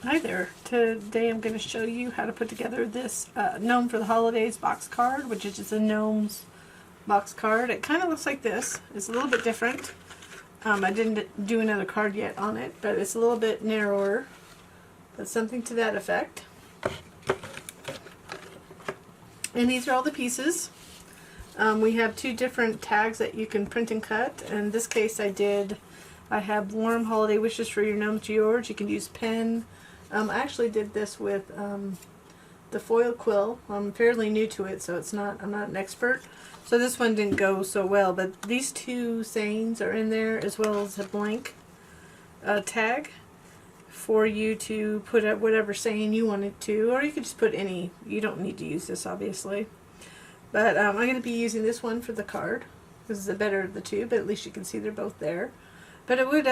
Hi there. Today I'm going to show you how to put together this Gnome for the Holidays box card, which is just a Gnome's box card. It kind of looks like this. It's a little bit different. I didn't do another card yet on it, but it's a little bit narrower, but something to that effect. And these are all the pieces. We have two different tags that you can print and cut. In this case I have warm holiday wishes for your gnome to yours. You can use pen. I actually did this with the foil quill. I'm fairly new to it, so I'm not an expert. So this one didn't go so well, but these two sayings are in there, as well as a blank tag for you to put up whatever saying you wanted to, or you could just put any. You don't need to use this, obviously. But I'm going to be using this one for the card. This is the better of the two, but at least you can see they're both there. But it would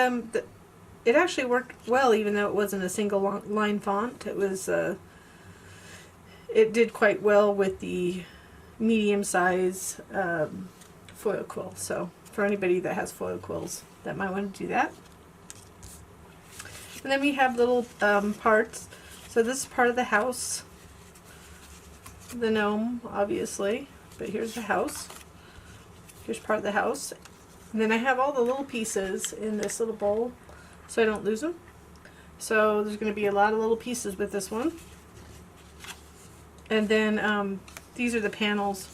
it actually worked well, even though it wasn't a single line font. It was it did quite well with the medium size foil quill. So for anybody that has foil quills, that might want to do that. And then we have little parts. So this is part of the house, the gnome, obviously. But here's the house. Here's part of the house. And then I have all the little pieces in this little bowl, so I don't lose them. So there's going to be a lot of little pieces with this one. And then these are the panels.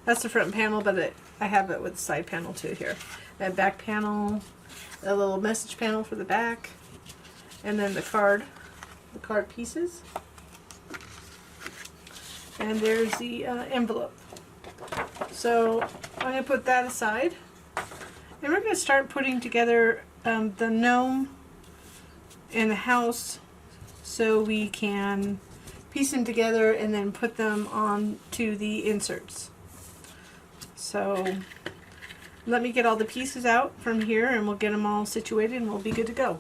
That's the front panel, but I have it with the side panel too here. A back panel, a little message panel for the back, and then the card pieces. And there's the envelope. So I'm going to put that aside. And we're going to start putting together the gnome and the house so we can piece them together and then put them on to the inserts. So let me get all the pieces out from here and we'll get them all situated and we'll be good to go.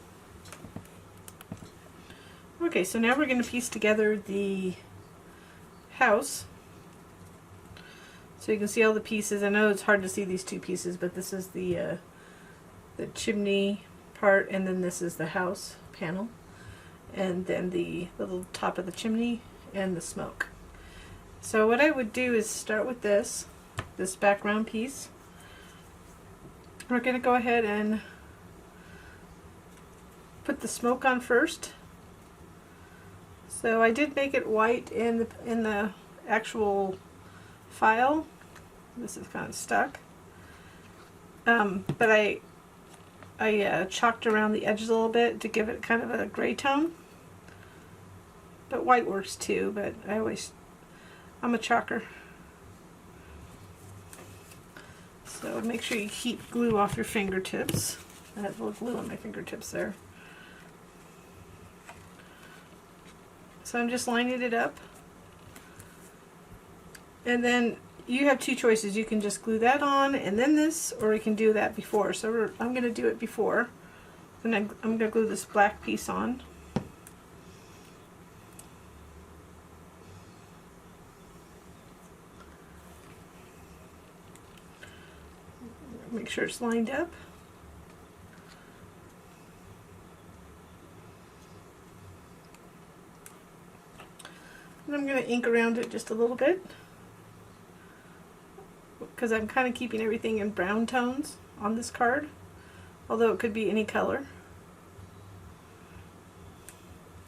Okay, so now we're going to piece together the house. So you can see all the pieces. I know it's hard to see these two pieces, but this is the chimney part, and then this is the house panel, and then the little top of the chimney and the smoke. So what I would do is start with this background piece. We're going to go ahead and put the smoke on first. So I did make it white in the actual file. This is kind of stuck, but I chalked around the edges a little bit to give it kind of a gray tone, but white works too, but I'm a chalker. So make sure you keep glue off your fingertips. I have a little glue on my fingertips there. So I'm just lining it up. And then you have two choices. You can just glue that on and then this, or you can do that before. So I'm going to do it before. And I'm going to glue this black piece on. Make sure it's lined up. And I'm going to ink around it just a little bit, because I'm kind of keeping everything in brown tones on this card, although it could be any color.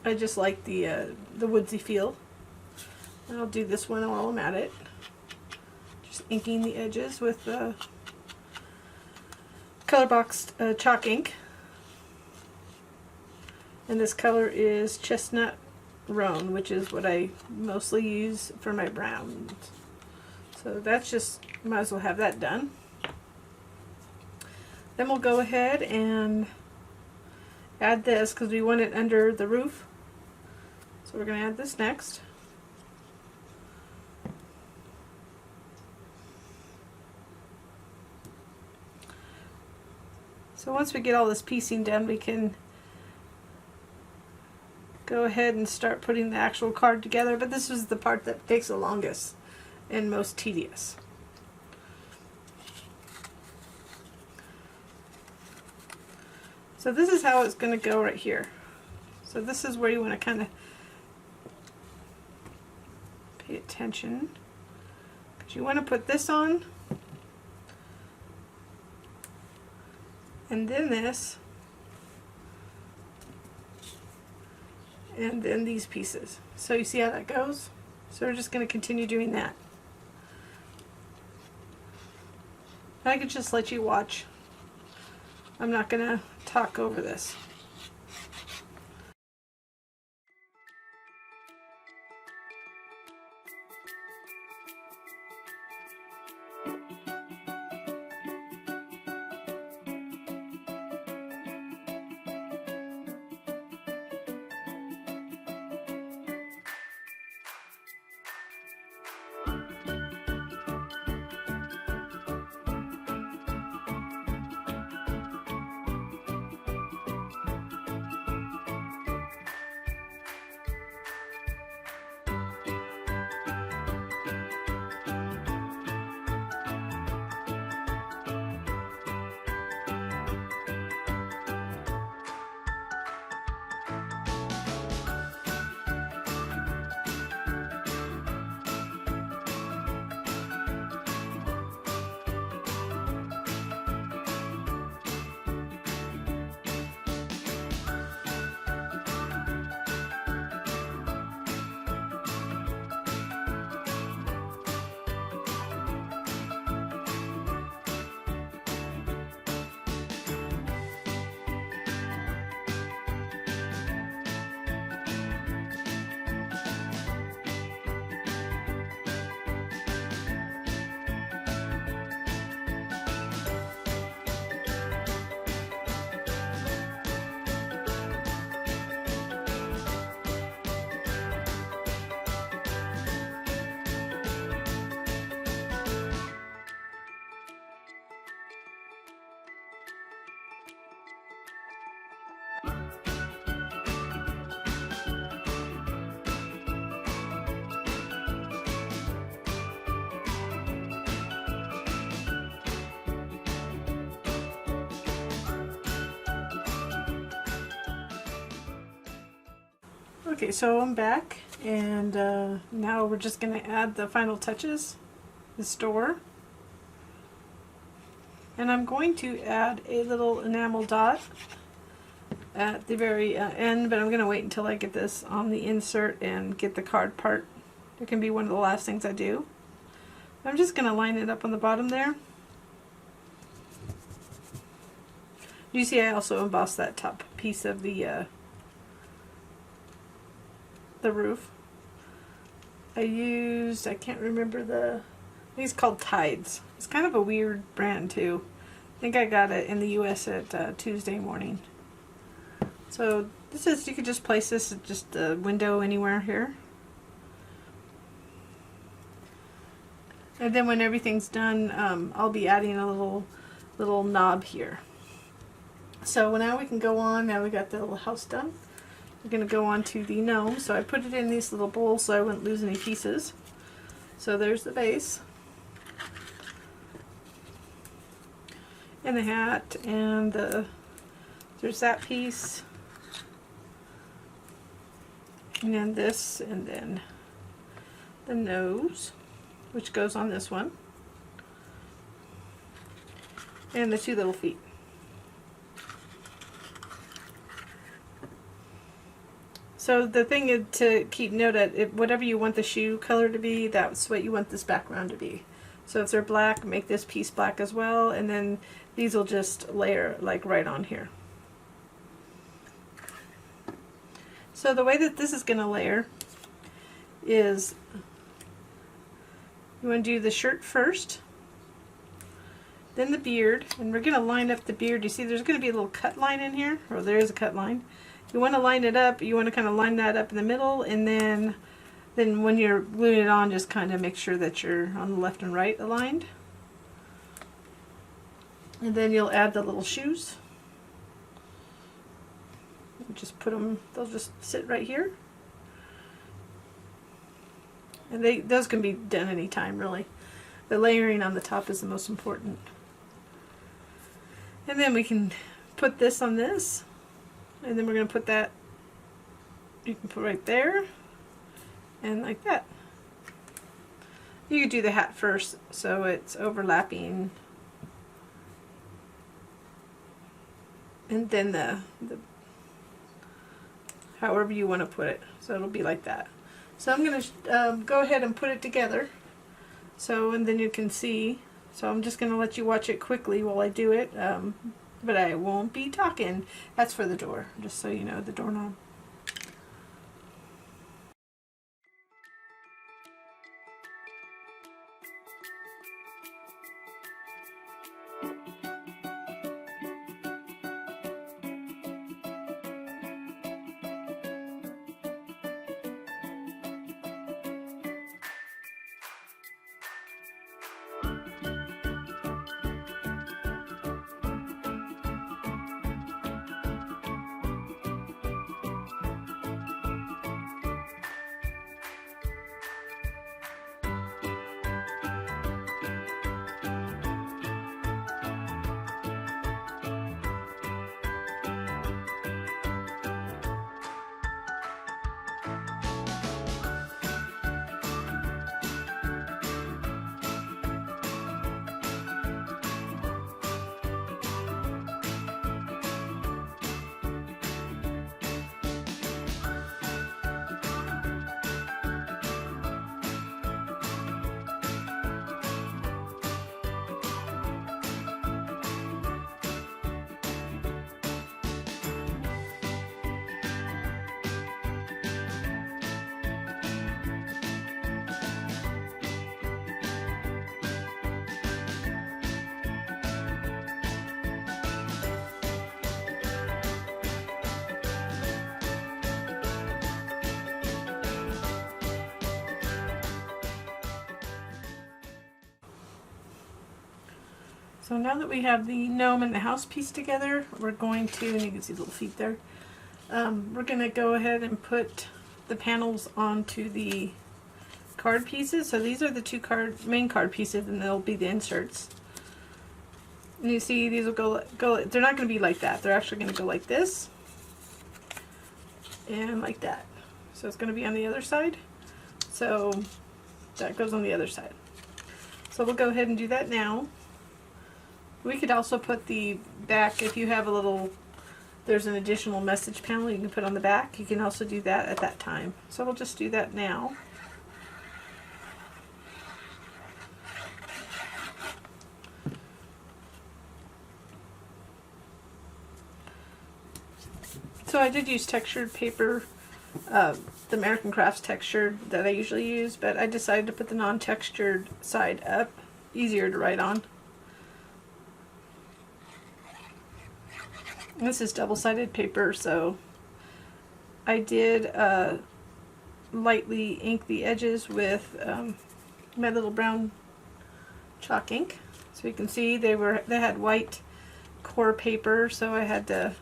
I just like the woodsy feel. And I'll do this one while I'm at it. Just inking the edges with the color boxed chalk ink. And this color is Chestnut Roan, which is what I mostly use for my browns. So that's just, might as well have that done. Then we'll go ahead and add this because we want it under the roof. So we're going to add this next. So once we get all this piecing done, we can go ahead and start putting the actual card together, but this is the part that takes the longest and most tedious. So this is how it's going to go right here. So this is where you want to kind of pay attention, because you want to put this on, and then this, and then these pieces. So you see how that goes? So we're just going to continue doing that. I could just let you watch. I'm not going to talk over this. Okay, so I'm back, and now we're just going to add the final touches, this door. And I'm going to add a little enamel dot at the very end, but I'm going to wait until I get this on the insert and get the card part. It can be one of the last things I do. I'm just going to line it up on the bottom there. You see I also embossed that top piece of the roof. I can't remember I think it's called Tides. It's kind of a weird brand too. I think I got it in the US at Tuesday morning. So this is, you could just place this at just the window anywhere here. And then when everything's done, I'll be adding a little knob here. So now we can go on, now we got the little house done. We're going to go on to the gnome. So I put it in these little bowls so I wouldn't lose any pieces. So there's the base. And the hat, and there's that piece. And then this, and then the nose, which goes on this one. And the two little feet. So the thing is to keep note of, whatever you want the shoe color to be, that's what you want this background to be. So if they're black, make this piece black as well, and then these will just layer like right on here. So the way that this is going to layer is you want to do the shirt first, then the beard, and we're going to line up the beard. You see there's going to be a little cut line in here, or there is a cut line. You want to line it up, you want to kind of line that up in the middle, and then when you're gluing it on, just kind of make sure that you're on the left and right aligned. And then you'll add the little shoes. Just put them, they'll just sit right here. And those can be done anytime, really. The layering on the top is the most important. And then we can put this on this. And then we're going to put that you can put right there and like that. You could do the hat first so it's overlapping, and then the however you want to put it, so it'll be like that. So I'm going to go ahead and put it together, so, and then you can see. So I'm just going to let you watch it quickly while I do it, but I won't be talking. That's for the door, just so you know, the doorknob. So now that we have the gnome and the house piece together, we're going to, and you can see the little feet there, we're going to go ahead and put the panels onto the card pieces. So these are the two main card pieces, and they'll be the inserts. And you see these will go, they're not going to be like that. They're actually going to go like this and like that. So it's going to be on the other side. So that goes on the other side. So we'll go ahead and do that now. We could also put the back, if you have a little, there's an additional message panel you can put on the back. You can also do that at that time. So we'll just do that now. So I did use textured paper, the American Crafts texture that I usually use, but I decided to put the non-textured side up, easier to write on. This is double-sided paper, so I did lightly ink the edges with my little brown chalk ink. So you can see they had white core paper, so I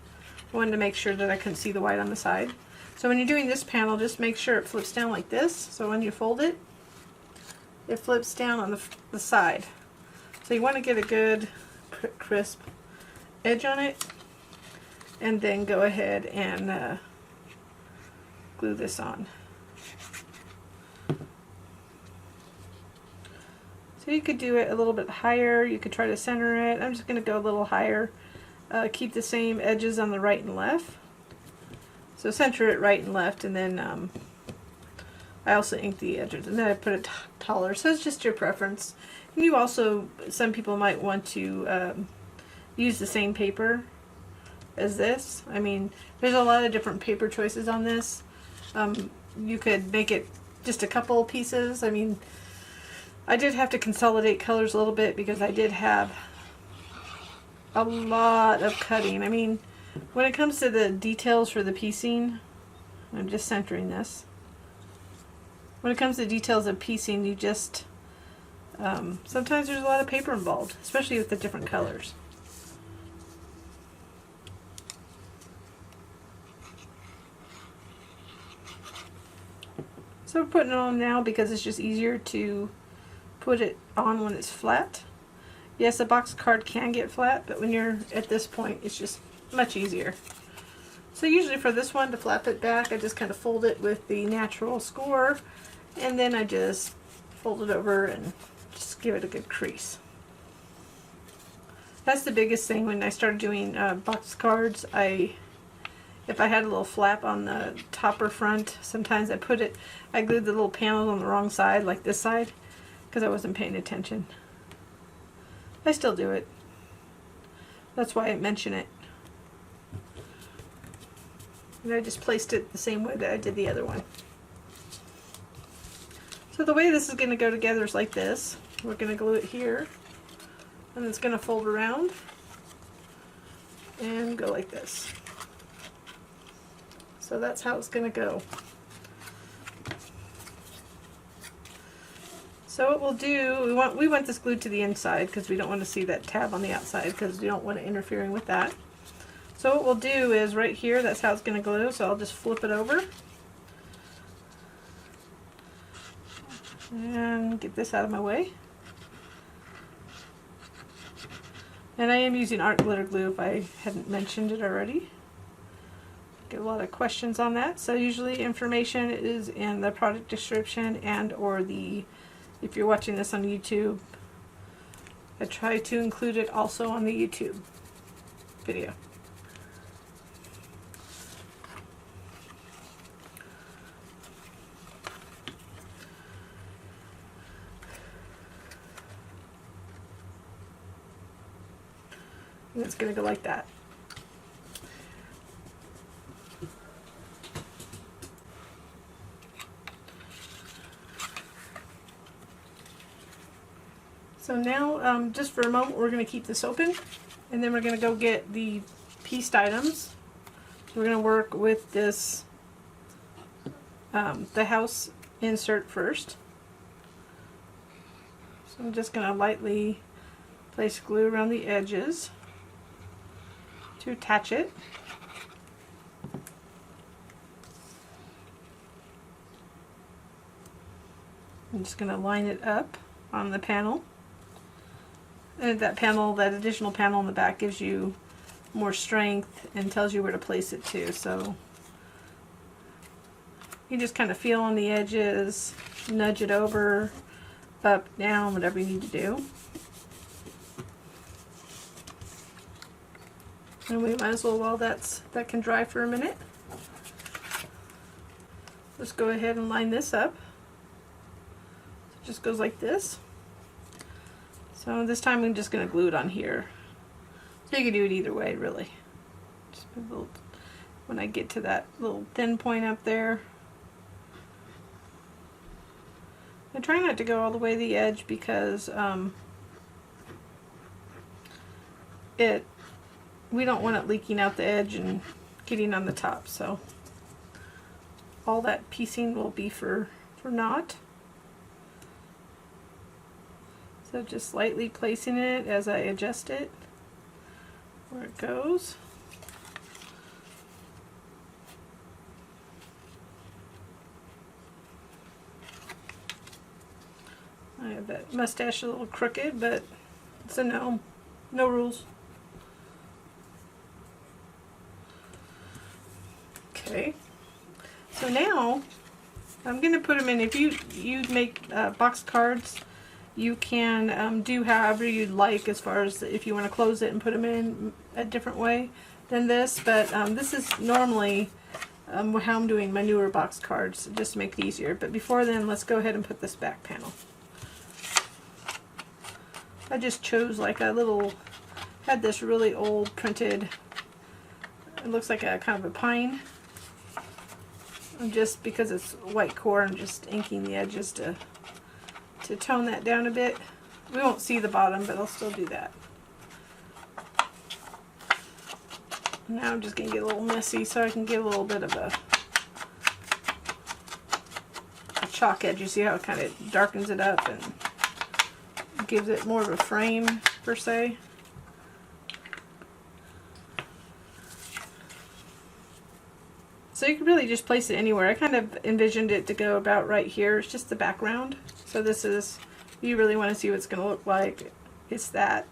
wanted to make sure that I couldn't see the white on the side. So when you're doing this panel, just make sure it flips down like this. So when you fold it, it flips down on the side. So you want to get a good crisp edge on it. And then go ahead and glue this on. So you could do it a little bit higher. You could try to center it. I'm just going to go a little higher. Keep the same edges on the right and left. So center it right and left, and then I also ink the edges, and then I put it taller. So it's just your preference. And you also, some people might want to use the same paper as this. I mean, there's a lot of different paper choices on this. You could make it just a couple pieces. I mean, I did have to consolidate colors a little bit because I did have a lot of cutting. I mean, when it comes to the details for the piecing, I'm just centering this. When it comes to details of piecing, you just, sometimes there's a lot of paper involved, especially with the different colors. So we're putting it on now because it's just easier to put it on when it's flat. Yes, a box card can get flat, but when you're at this point, it's just much easier. So usually for this one, to flap it back, I just kind of fold it with the natural score, and then I just fold it over and just give it a good crease. That's the biggest thing when I started doing box cards. If I had a little flap on the top or front, sometimes I glued the little panels on the wrong side, like this side, because I wasn't paying attention. I still do it. That's why I mention it. And I just placed it the same way that I did the other one. So the way this is going to go together is like this. We're going to glue it here, and it's going to fold around and go like this. So that's how it's going to go. So what we'll do, we want this glued to the inside because we don't want to see that tab on the outside because we don't want it interfering with that. So what we'll do is right here, that's how it's going to glue, so I'll just flip it over and get this out of my way. And I am using art glitter glue if I hadn't mentioned it already. Get a lot of questions on that. So usually information is in the product description and or if you're watching this on YouTube, I try to include it also on the YouTube video. And it's going to go like that. So now, just for a moment, we're going to keep this open, and then we're going to go get the pieced items. So we're going to work with this, the house insert first. So I'm just going to lightly place glue around the edges to attach it. I'm just going to line it up on the panel. And that additional panel in the back gives you more strength and tells you where to place it too. So you just kind of feel on the edges, nudge it over, up, down, whatever you need to do. And we might as well, while that can dry for a minute, let's go ahead and line this up. It just goes like this. So this time I'm just going to glue it on here. So you can do it either way, really. Just a little, when I get to that little thin point up there. I try not to go all the way to the edge because we don't want it leaking out the edge and getting on the top. So all that piecing will be for naught. So just lightly placing it as I adjust it where it goes. I have that mustache a little crooked, but it's a gnome. No rules. Okay. So now I'm going to put them in. If you make box cards, you can do however you'd like as far as if you want to close it and put them in a different way than this. But this is normally how I'm doing my newer box cards, just to make it easier. But before then, let's go ahead and put this back panel. I just chose like a little, had this really old printed, it looks like a kind of a pine. And just because it's white core, I'm just inking the edges to tone that down a bit. We won't see the bottom, but I'll still do that. Now I'm just going to get a little messy so I can get a little bit of a chalk edge. You see how it kind of darkens it up and gives it more of a frame, per se. So you can really just place it anywhere. I kind of envisioned it to go about right here. It's just the background. So this is, you really want to see what it's going to look like, it's that.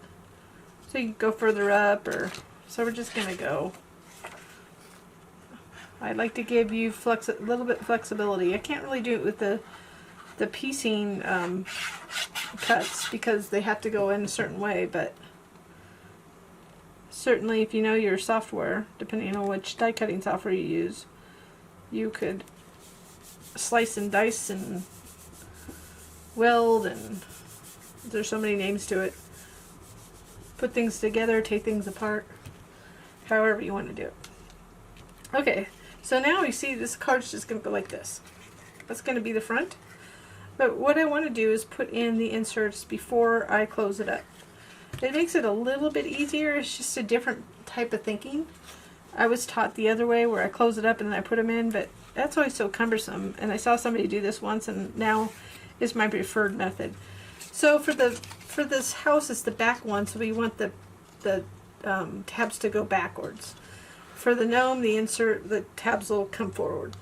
So you can go further up, or so we're just going to go I like to give you a little bit flexibility. I can't really do it with the piecing cuts because they have to go in a certain way, but certainly if you know your software, depending on which die cutting software you use, you could slice and dice and weld, and there's so many names to it. Put things together, take things apart, however you want to do it. Okay, so now you see this card's just going to go like this. That's going to be the front. But what I want to do is put in the inserts before I close it up. It makes it a little bit easier. It's just a different type of thinking. I was taught the other way where I close it up and then I put them in, but that's always so cumbersome. And I saw somebody do this once, and now is my preferred method. So for this house, it's the back one, so we want the tabs to go backwards. For the gnome, the tabs will come forward.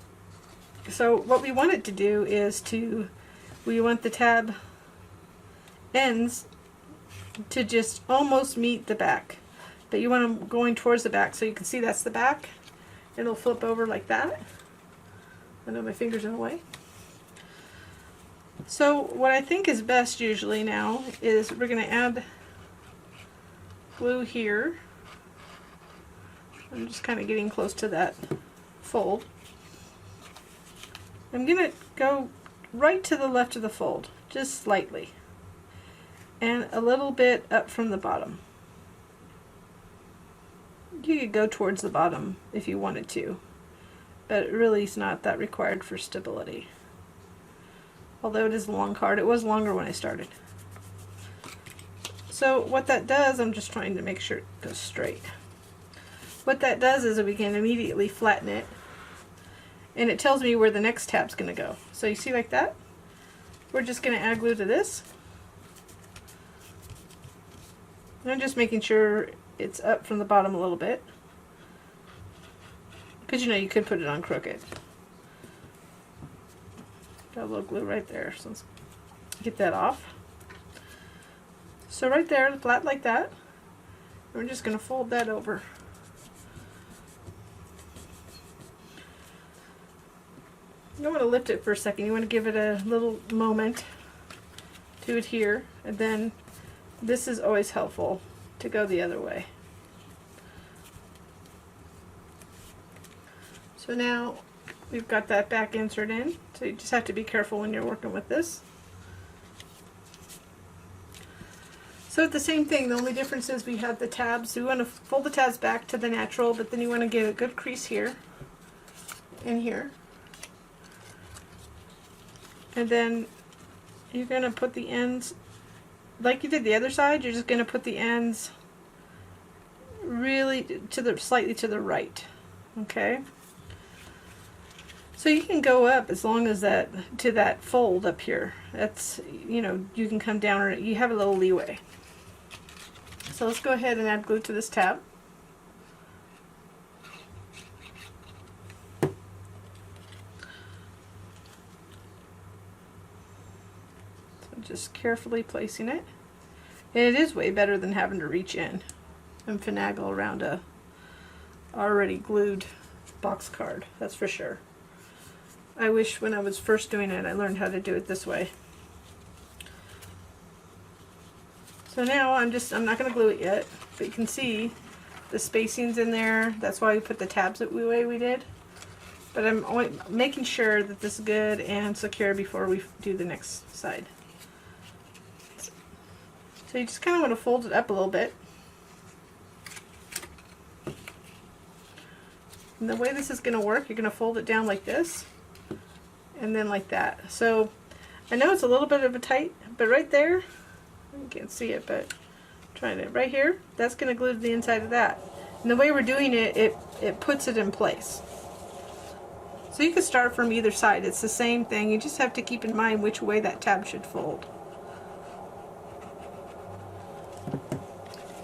So what we want it to do is we want the tab ends to just almost meet the back, but you want them going towards the back, so you can see that's the back. It'll flip over like that. I know my finger's in the way. So what I think is best usually now is we're going to add glue here. I'm just kind of getting close to that fold. I'm going to go right to the left of the fold, just slightly, and a little bit up from the bottom. You could go towards the bottom if you wanted to, but it really is not that required for stability. Although it is a long card, it was longer when I started. So what that does, I'm just trying to make sure it goes straight. What that does is we can immediately flatten it, and it tells me where the next tab's going to go. So you see like that? We're just going to add glue to this. And I'm just making sure it's up from the bottom a little bit, because you know you could put it on crooked. Got a little glue right there, so let's get that off. So right there, flat like that. We're just going to fold that over. You don't want to lift it for a second. You want to give it a little moment to adhere, and then this is always helpful to go the other way. So now we've got that back insert in, so you just have to be careful when you're working with this. So it's the same thing, the only difference is we have the tabs. So we want to fold the tabs back to the natural, but then you want to get a good crease here and here. And then you're going to put the ends, like you did the other side, you're just going to put the ends really slightly to the right. Okay? So you can go up as long as to that fold up here. That's, you know, you can come down, or you have a little leeway. So let's go ahead and add glue to this tab. Just carefully placing it. And it is way better than having to reach in and finagle around a already glued box card, that's for sure. I wish when I was first doing it I learned how to do it this way. So now I'm not going to glue it yet, but you can see the spacing's in there. That's why we put the tabs the way we did. But I'm making sure that this is good and secure before we do the next side. So you just kind of want to fold it up a little bit. And the way this is going to work, you're going to fold it down like this, and then like that. So I know it's a little bit of a tight, but right there, you can't see it, but trying it right here, that's going to glue to the inside of that. And the way we're doing it, it puts it in place. So you can start from either side. It's the same thing. You just have to keep in mind which way that tab should fold.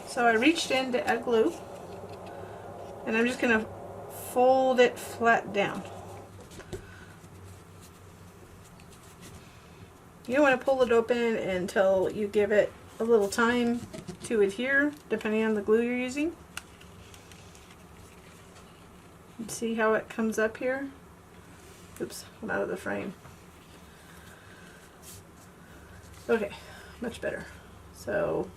So I reached in to add glue, and I'm just going to fold it flat down. You don't want to pull it open until you give it a little time to adhere, depending on the glue you're using. See how it comes up here? Oops, I'm out of the frame. Okay, much better. So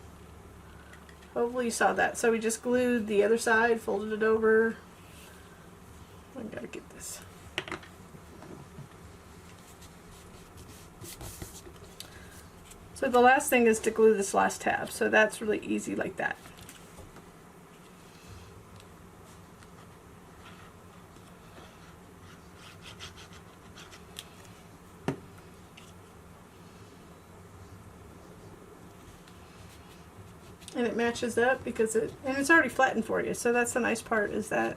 hopefully you saw that. So we just glued the other side, folded it over. I gotta get this. So the last thing is to glue this last tab. So that's really easy like that. And it matches up because it's already flattened for you. So that's the nice part, is that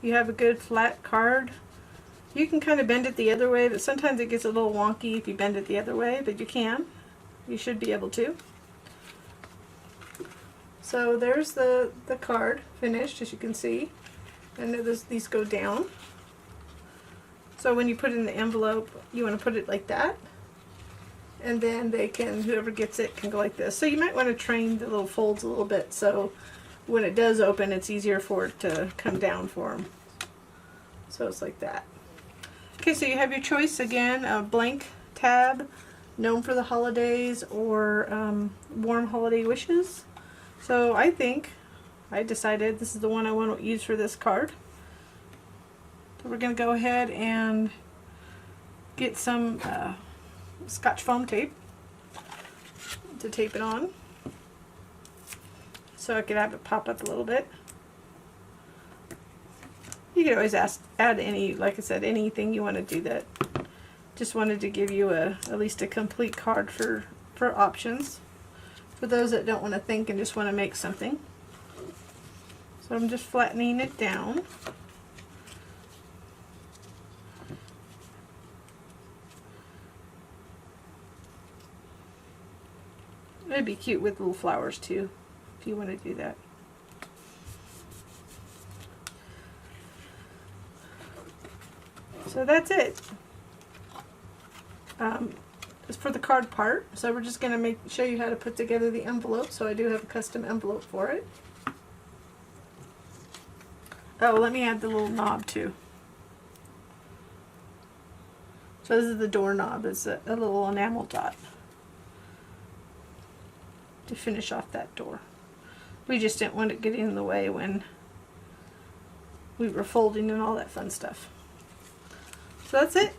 you have a good flat card. You can kind of bend it the other way, but sometimes it gets a little wonky if you bend it the other way, but you can. You should be able to. So there's the card finished, as you can see. And these go down. So when you put it in the envelope, you want to put it like that. And then whoever gets it can go like this. So you might want to train the little folds a little bit, so when it does open, it's easier for it to come down for them. So it's like that. Okay, so you have your choice again, a blank tab, Gnome for the holidays, or warm holiday wishes. So I decided this is the one I want to use for this card. So we're going to go ahead and get some Scotch foam tape to tape it on, so I could have it pop up a little bit. You could always add any, like I said, anything you want to do. That just wanted to give you at least a complete card for options for those that don't want to think and just want to make something. So I'm just flattening it down. It'd be cute with little flowers too, if you want to do that. So that's it. It's for the card part. So we're just going to show you how to put together the envelope. So I do have a custom envelope for it. Oh, let me add the little knob too. So this is the door knob. It's a little enamel dot to finish off that door. We just didn't want it getting in the way when we were folding and all that fun stuff. So that's it.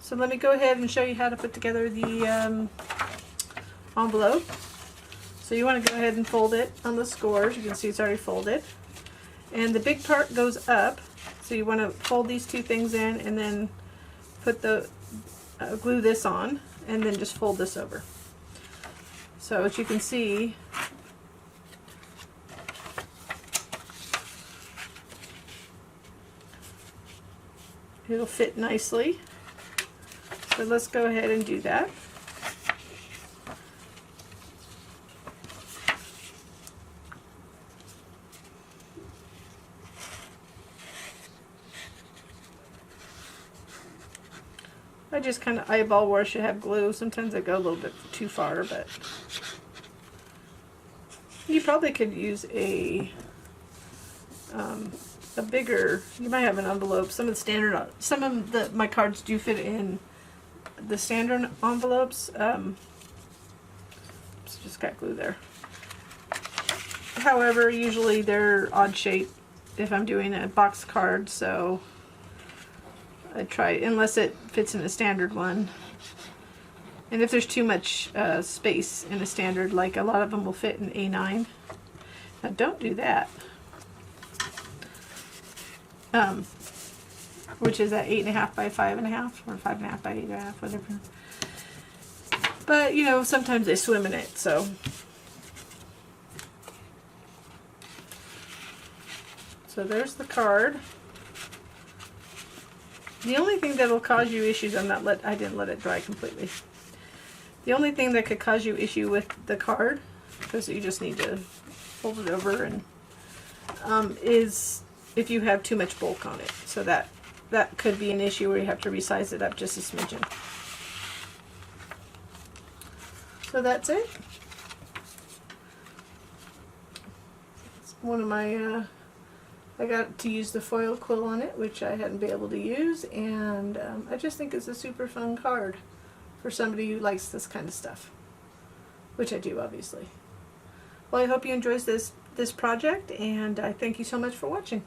So let me go ahead and show you how to put together the envelope. So you want to go ahead and fold it on the scores. You can see it's already folded. And the big part goes up. So you want to fold these two things in and then put the glue this on and then just fold this over. So as you can see, it'll fit nicely. So let's go ahead and do that. I just kind of eyeball where I should have glue. Sometimes I go a little bit too far, but you probably could use a bigger. You might have an envelope. Some of my cards do fit in the standard envelopes. Just got glue there. However, usually they're odd shape if I'm doing a box card, so I try, unless it fits in a standard one. And if there's too much space in a standard, like a lot of them will fit in A9. Now don't do that. Which is at 8.5 by 5.5, or 5.5 by 8.5, whatever. But you know, sometimes they swim in it, so. So there's the card. The only thing that will cause you issues, I didn't let it dry completely. The only thing that could cause you issue with the card, because you just need to fold it over, and is if you have too much bulk on it. So that could be an issue where you have to resize it up just a smidgen. So that's it. It's one of my I got to use the foil quill on it, which I hadn't been able to use, and I just think it's a super fun card for somebody who likes this kind of stuff, which I do, obviously. Well, I hope you enjoyed this project, and I thank you so much for watching.